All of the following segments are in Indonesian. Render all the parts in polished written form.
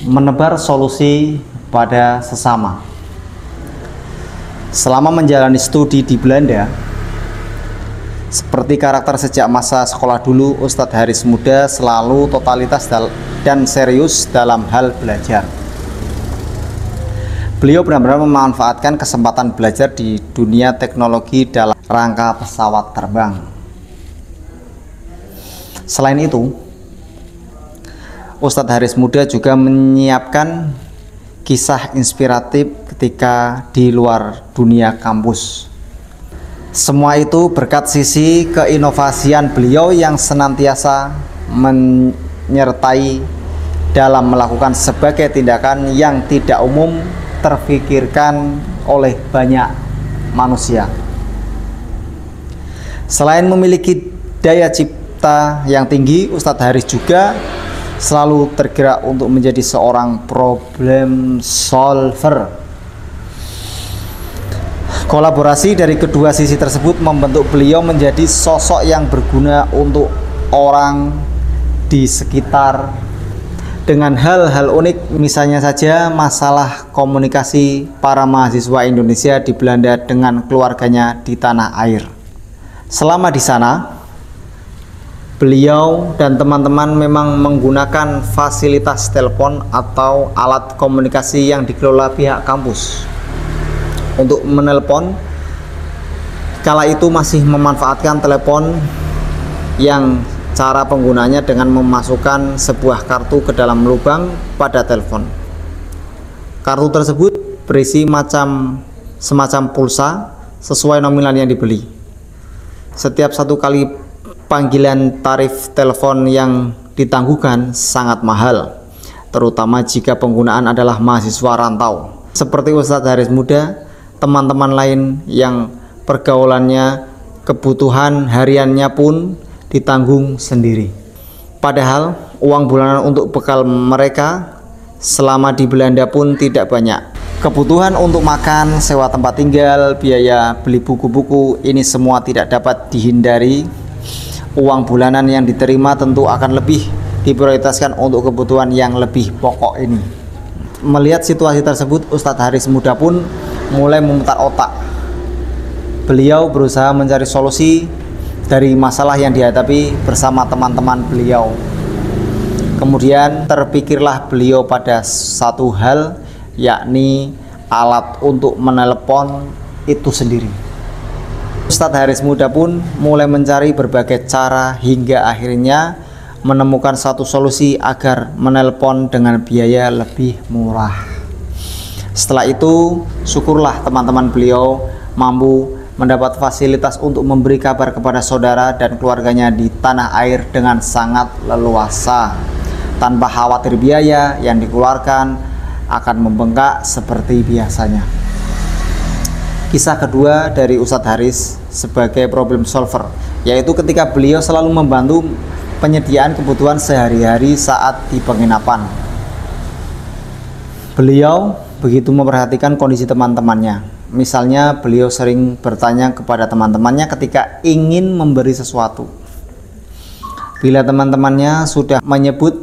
menebar solusi pada sesama. Selama menjalani studi di Belanda, seperti karakter sejak masa sekolah dulu, Ustadz Haris Muda selalu totalitas dan serius dalam hal belajar. Beliau benar-benar memanfaatkan kesempatan belajar di dunia teknologi dalam rangka pesawat terbang. Selain itu, Ustadz Haris Muda juga menyiapkan kisah inspiratif ketika di luar dunia kampus. Semua itu berkat sisi keinovasian beliau yang senantiasa menyertai dalam melakukan sebagai tindakan yang tidak umum terfikirkan oleh banyak manusia. Selain memiliki daya cipta yang tinggi, Ustadz Haris juga selalu tergerak untuk menjadi seorang problem solver. Kolaborasi dari kedua sisi tersebut membentuk beliau menjadi sosok yang berguna untuk orang di sekitar dengan hal-hal unik, misalnya saja masalah komunikasi para mahasiswa Indonesia di Belanda dengan keluarganya di tanah air. Selama di sana, beliau dan teman-teman memang menggunakan fasilitas telepon atau alat komunikasi yang dikelola pihak kampus untuk menelpon. Kala itu masih memanfaatkan telepon yang cara penggunanya dengan memasukkan sebuah kartu ke dalam lubang pada telepon. Kartu tersebut berisi semacam pulsa sesuai nominal yang dibeli. Setiap satu kali panggilan, tarif telepon yang ditangguhkan sangat mahal, terutama jika penggunaan adalah mahasiswa rantau. Seperti Ustadz Haris Muda, teman-teman lain yang pergaulannya, kebutuhan hariannya pun ditanggung sendiri. Padahal uang bulanan untuk bekal mereka selama di Belanda pun tidak banyak. Kebutuhan untuk makan, sewa tempat tinggal, biaya beli buku-buku, ini semua tidak dapat dihindari. Uang bulanan yang diterima tentu akan lebih diprioritaskan untuk kebutuhan yang lebih pokok ini. Melihat situasi tersebut, Ustadz Haris Muda pun mulai memutar otak. Beliau berusaha mencari solusi dari masalah yang dihadapi bersama teman-teman beliau. Kemudian terpikirlah beliau pada satu hal, yakni alat untuk menelepon itu sendiri. Ustadz Haris Muda pun mulai mencari berbagai cara hingga akhirnya menemukan satu solusi agar menelepon dengan biaya lebih murah. Setelah itu, syukurlah teman-teman beliau mampu mendapat fasilitas untuk memberi kabar kepada saudara dan keluarganya di tanah air dengan sangat leluasa, tanpa khawatir biaya yang dikeluarkan akan membengkak seperti biasanya. Kisah kedua dari Ustadz Haris sebagai problem solver, yaitu ketika beliau selalu membantu penyediaan kebutuhan sehari-hari saat di penginapan. Beliau begitu memperhatikan kondisi teman-temannya. Misalnya, beliau sering bertanya kepada teman-temannya ketika ingin memberi sesuatu. Bila teman-temannya sudah menyebut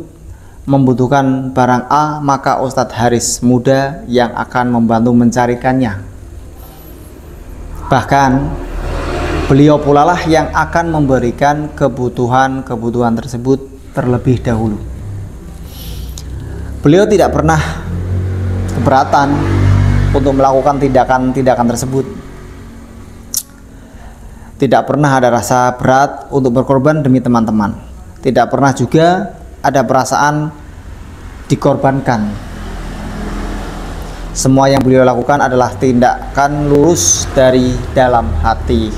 membutuhkan barang A, maka Ustadz Haris Muda yang akan membantu mencarikannya. Bahkan, beliau pula lah yang akan memberikan kebutuhan-kebutuhan tersebut terlebih dahulu. Beliau tidak pernah keberatan untuk melakukan tindakan-tindakan tersebut. Tidak pernah ada rasa berat untuk berkorban demi teman-teman. Tidak pernah juga ada perasaan dikorbankan. Semua yang beliau lakukan adalah tindakan lurus dari dalam hati,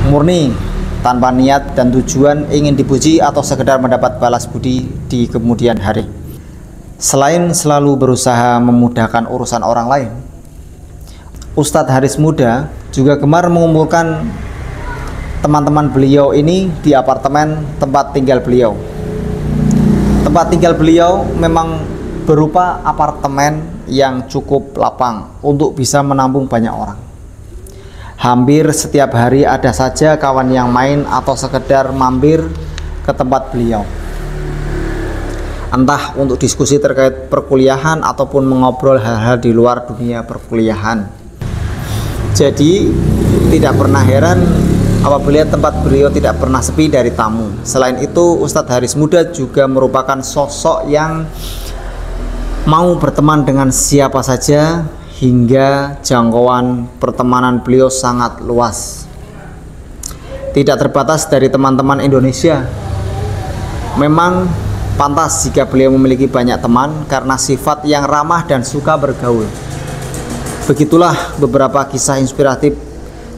murni, tanpa niat dan tujuan ingin dipuji atau sekedar mendapat balas budi di kemudian hari. Selain selalu berusaha memudahkan urusan orang lain, Ustadz Haris Muda juga gemar mengumpulkan teman-teman beliau ini di apartemen tempat tinggal beliau. Tempat tinggal beliau memang berupa apartemen yang cukup lapang untuk bisa menampung banyak orang. Hampir setiap hari ada saja kawan yang main atau sekedar mampir ke tempat beliau. entah untuk diskusi terkait perkuliahan ataupun mengobrol hal-hal di luar dunia perkuliahan. Jadi tidak pernah heran apabila tempat beliau tidak pernah sepi dari tamu. Selain itu, Ustadz Haris Muda juga merupakan sosok yang mau berteman dengan siapa saja, hingga jangkauan pertemanan beliau sangat luas, tidak terbatas dari teman-teman Indonesia. Memang pantas jika beliau memiliki banyak teman karena sifat yang ramah dan suka bergaul. Begitulah beberapa kisah inspiratif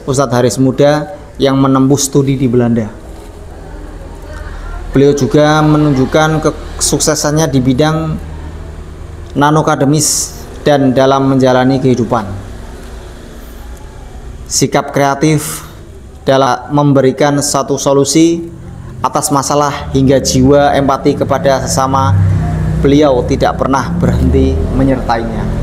Ustadz Haris Muda yang menembus studi di Belanda. Beliau juga menunjukkan kesuksesannya di bidang non-akademis dan dalam menjalani kehidupan. Sikap kreatif dalam memberikan satu solusi atas masalah hingga jiwa empati kepada sesama, beliau tidak pernah berhenti menyertainya.